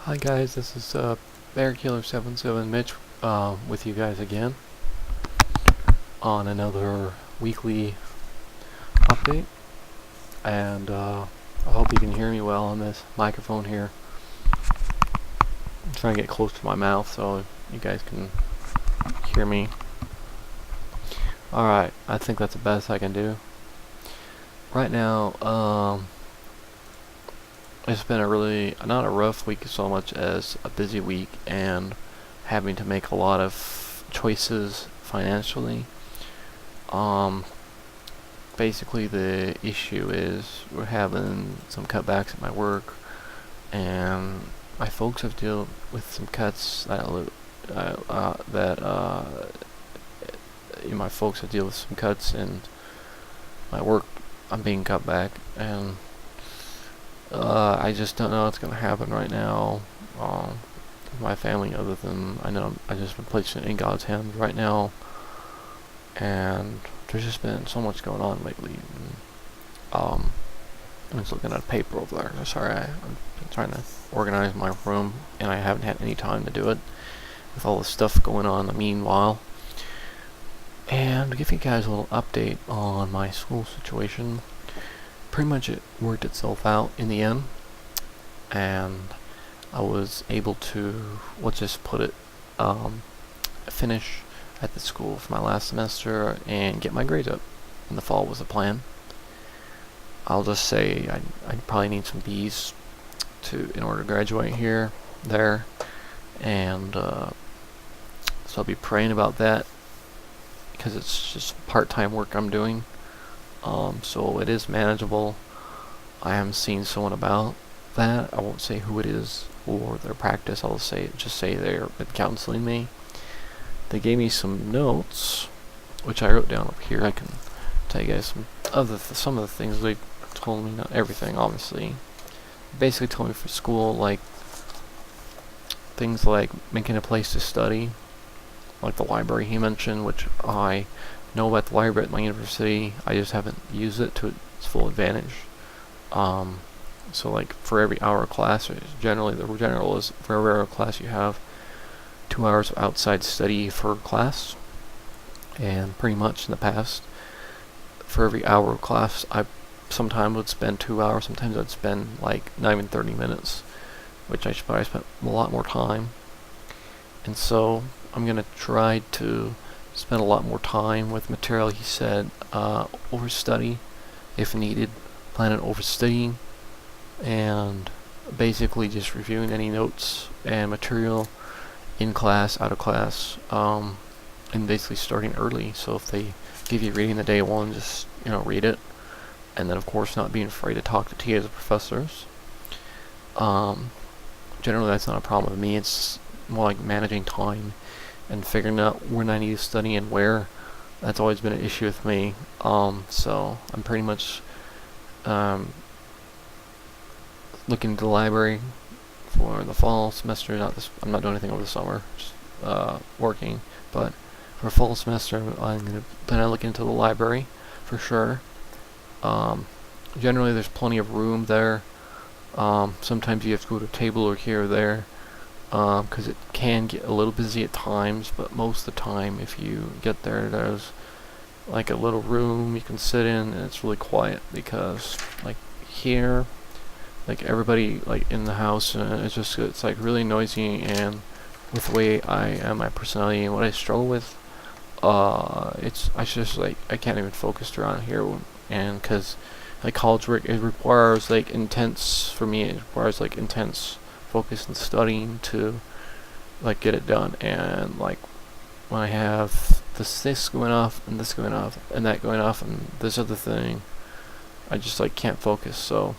Hi guys, this is Bearkiller777 Mitch with you guys again on another weekly update, and I hope you can hear me well on this microphone here. I'm trying to get close to my mouth so you guys can hear me. Alright, I think that's the best I can do. Right now, it's been a really, not a rough week so much as a busy week and having to make a lot of choices financially. Basically the issue is we're having some cutbacks at my work, and my folks have dealt with some cuts my folks have dealt with some cuts in my work. I'm being cut back, and I just don't know what's going to happen right now with my family, other than I know I just been placing it in God's hands right now, and there's just been so much going on lately. And, I'm just looking at a paper over there. Sorry, I'm trying to organize my room, and I haven't had any time to do it with all the stuff going on in the meanwhile. And to give you guys a little update on my school situation, pretty much it worked itself out in the end, and I was able to, let's just put it, finish at the school for my last semester and get my grades up in the fall was the plan. I'll just say I probably need some B's in order to graduate there, and so I'll be praying about that, because it's just part-time work I'm doing. So it is manageable. I am seeing someone about that. I won't say who it is or their practice. I'll just say they're been counseling me. They gave me some notes, which I wrote down up here. I can tell you guys some of the things they told me. Not everything, obviously. Basically told me for school, like things like making a place to study, like the library he mentioned, which I know about the library at my university. I just haven't used it to its full advantage. So like for every hour of class, generally the general is for every hour of class you have 2 hours of outside study for class. And pretty much in the past, for every hour of class, I sometimes would spend 2 hours, sometimes I'd spend like not even 30 minutes, which I spent a lot more time. And so I'm gonna try to spend a lot more time with material. He said overstudy if needed, plan on overstudying, and basically just reviewing any notes and material in class, out of class, and basically starting early. So if they give you reading the day one, just read it, and then of course not being afraid to talk to TAs or professors. Generally that's not a problem with me. It's more like managing time and figuring out when I need to study and where. That's always been an issue with me. So I'm pretty much looking into the library for the fall semester. I'm not doing anything over the summer, just working. But for fall semester, I'm gonna plan on looking into the library for sure. Generally, there's plenty of room there. Sometimes you have to go to a table or here or there, because it can get a little busy at times, but most of the time if you get there's like a little room you can sit in, and it's really quiet, because like here, like everybody like in the house, it's like really noisy, and with the way I am, my personality and what I struggle with, I just like I can't even focus around here, and because like college work, it requires like intense focus and studying to like get it done. And like when I have this going off and this going off and that going off and this other thing, I just like can't focus. So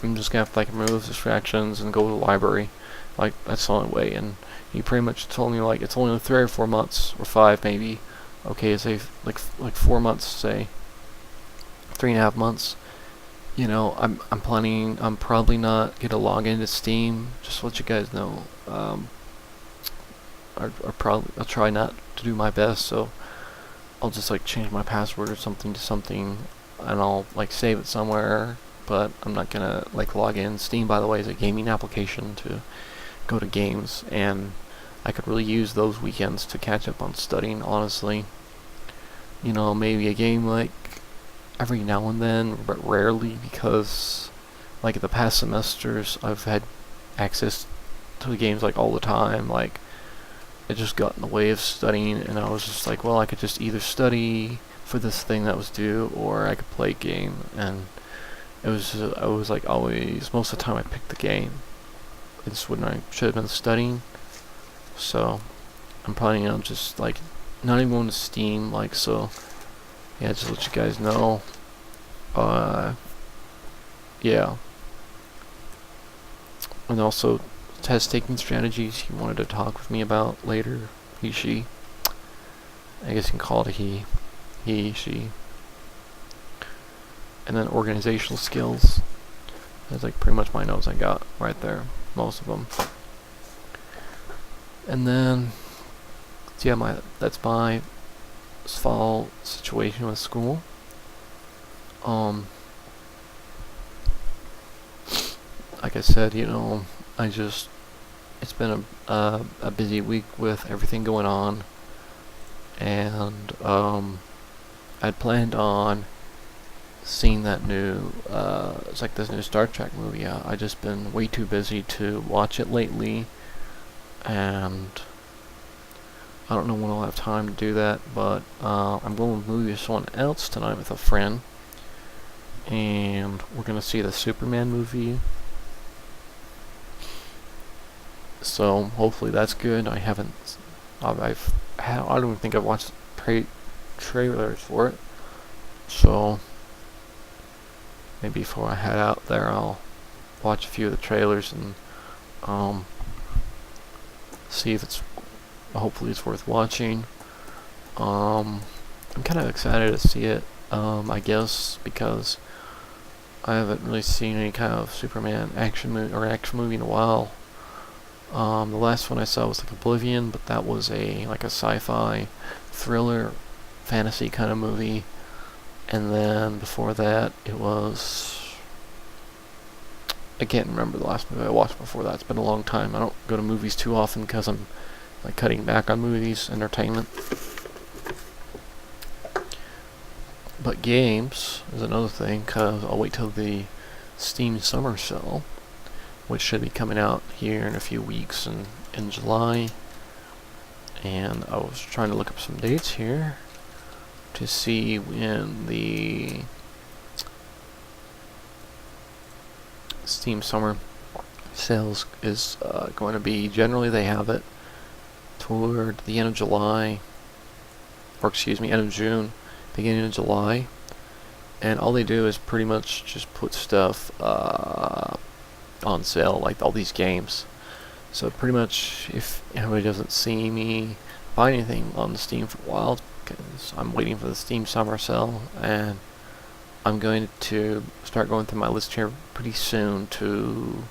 I'm just gonna have to like remove distractions and go to the library. Like that's the only way. And he pretty much told me like it's only 3 or 4 months or 5 maybe. Okay, say like 4 months, say 3.5 months. I'm planning. I'm probably not gonna log into Steam. Just to let you guys know. I'll try not to do my best. So I'll just like change my password or something to something, and I'll like save it somewhere. But I'm not gonna like log in. Steam, by the way, is a gaming application to go to games, and I could really use those weekends to catch up on studying, honestly. You know, maybe a game like every now and then, but rarely, because like the past semesters I've had access to the games like all the time. Like it just got in the way of studying, and I was just like, well, I could just either study for this thing that was due, or I could play a game. And I was like always, most of the time I picked the game. It's when I should have been studying. So I'm planning on just like not even going to Steam, like, so yeah, just to let you guys know. Yeah. And also test taking strategies he wanted to talk with me about later. He, she. I guess you can call it a he, she. And then organizational skills. That's like pretty much my notes I got right there. Most of them. And then, so yeah, that's my fall situation with school. Like I said, you know, it's been a busy week with everything going on, and I'd planned on seeing that new, it's like this new Star Trek movie. I just been way too busy to watch it lately, and I don't know when I'll have time to do that, but I'm going to movie with someone else tonight with a friend, and we're going to see the Superman movie. So hopefully that's good. I don't even think I've watched trailers for it. So maybe before I head out there, I'll watch a few of the trailers and see if hopefully it's worth watching. I'm kind of excited to see it, I guess, because I haven't really seen any kind of Superman action movie in a while. The last one I saw was like Oblivion, but that was like a sci-fi thriller fantasy kind of movie. And then before that, it was, I can't remember the last movie I watched before that. It's been a long time. I don't go to movies too often because I'm like cutting back on movies, entertainment. But games is another thing, because I'll wait till the Steam Summer Sale, which should be coming out here in a few weeks in July. And I was trying to look up some dates here to see when the Steam Summer Sales is going to be. Generally they have it toward the end of July, or excuse me, end of June, beginning of July. And all they do is pretty much just put stuff on sale, like all these games. So pretty much, if anybody doesn't see me buy anything on the Steam for a while, because I'm waiting for the Steam Summer Sale, and I'm going to start going through my list here pretty soon to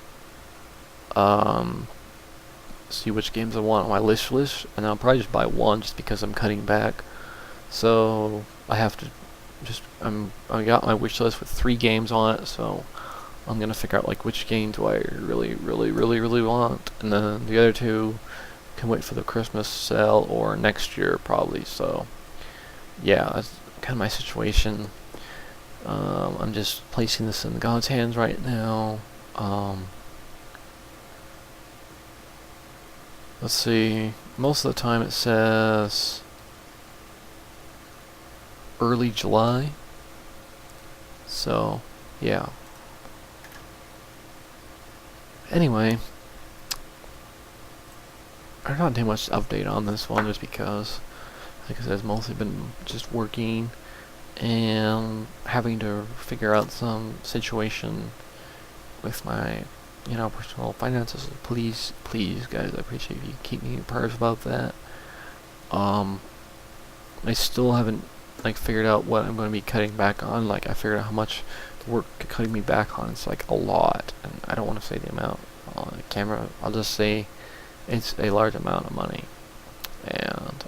see which games I want on my list, and I'll probably just buy one just because I'm cutting back. So I have to I got my wish list with 3 games on it, so I'm gonna figure out like which game do I really want, and then the other 2 can wait for the Christmas sale or next year probably. So yeah, that's kind of my situation. I'm just placing this in God's hands right now. Let's see, most of the time it says early July, so yeah. Anyway, I don't have much to update on this one, just because, like I said, it's mostly been just working and having to figure out some situation with my, personal finances. Please, guys, I appreciate if you keep me in prayers about that. I still haven't figured out what I'm going to be cutting back on. Like, I figured out how much the work cutting me back on. It's like a lot, and I don't want to say the amount on the camera. I'll just say it's a large amount of money, and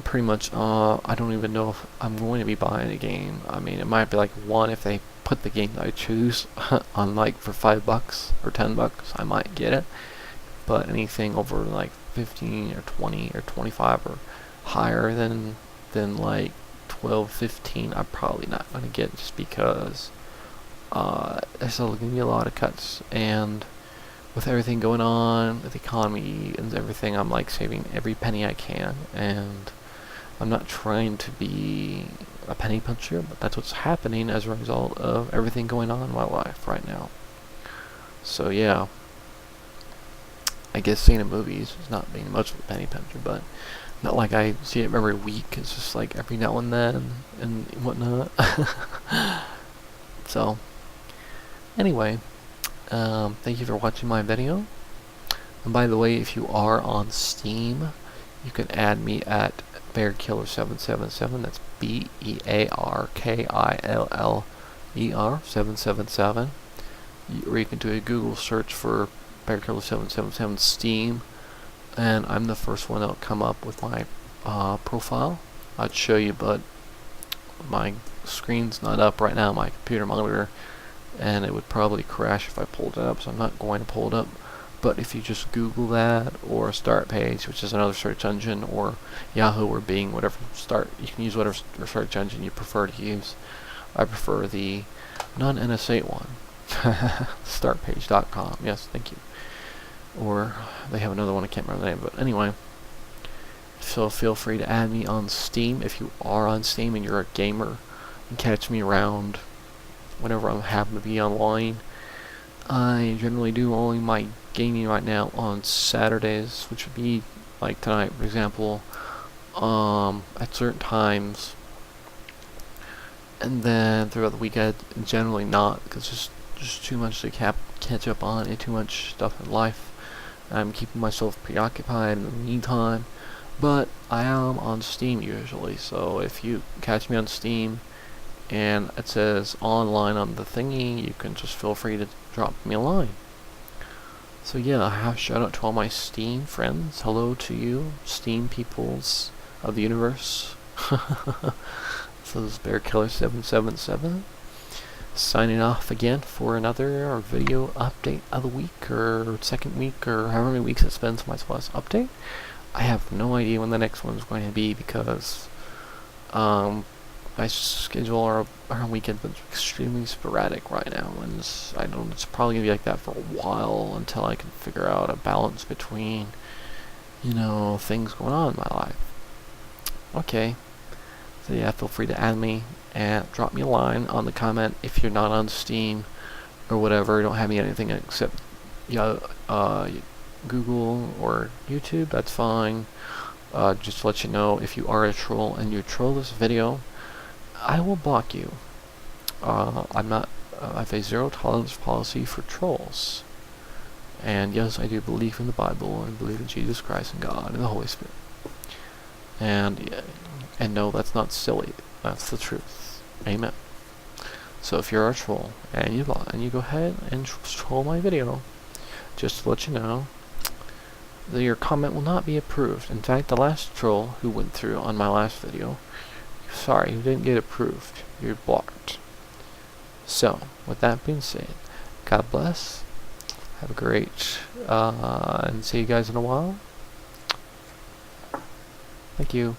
pretty much I don't even know if I'm going to be buying a game. I mean, it might be like one if they put the game that I choose on like for $5 or $10, I might get it. But anything over like 15 or 20 or 25 or higher than like 12, 15, I'm probably not gonna get, just because there's still gonna be a lot of cuts, and with everything going on with the economy and everything, I'm like saving every penny I can, and I'm not trying to be a penny puncher, but that's what's happening as a result of everything going on in my life right now. So yeah, I guess seeing a movies is not being much of a penny pincher, but not like I see it every week. It's just like every now and then and whatnot. So anyway, thank you for watching my video. And by the way, if you are on Steam, you can add me at Bearkiller777. That's Bearkiller 777. Or you can do a Google search for Bearkiller777 Steam, and I'm the first one that'll come up with my profile. I'd show you, but my screen's not up right now, my computer monitor, and it would probably crash if I pulled it up, so I'm not going to pull it up. But if you just Google that, or Start Page, which is another search engine, or Yahoo or Bing, whatever you can use whatever search engine you prefer to use. I prefer the non-NSA one. Startpage.com. Yes, thank you. Or they have another one, I can't remember the name, but anyway. So feel free to add me on Steam if you are on Steam and you're a gamer, and catch me around whenever I happen to be online. I generally do only my gaming right now on Saturdays, which would be like tonight, for example, at certain times. And then throughout the weekend, generally not, because just too much to catch up on, and too much stuff in life. I'm keeping myself preoccupied in the meantime, but I am on Steam usually, so if you catch me on Steam and it says online on the thingy, you can just feel free to drop me a line. So yeah, shout out to all my Steam friends. Hello to you, Steam peoples of the universe. So this is Bearkiller777 signing off again for another video update of the week, or second week, or however many weeks it's been since my last update. I have no idea when the next one's going to be, because my schedule our weekend is extremely sporadic right now, and it's probably gonna be like that for a while until I can figure out a balance between, things going on in my life. Okay, so yeah, feel free to add me and drop me a line on the comment if you're not on Steam or whatever. Don't have me anything except Google or YouTube. That's fine. Just to let you know, if you are a troll and you troll this video, I will block you. I have a zero tolerance policy for trolls. And yes, I do believe in the Bible, and believe in Jesus Christ and God and the Holy Spirit. And no, that's not silly. That's the truth. Amen. So if you're a troll and you go ahead and troll my video, just to let you know that your comment will not be approved. In fact, the last troll who went through on my last video, sorry, who didn't get approved, you're blocked. So, with that being said, God bless. Have a great, and see you guys in a while. Thank you.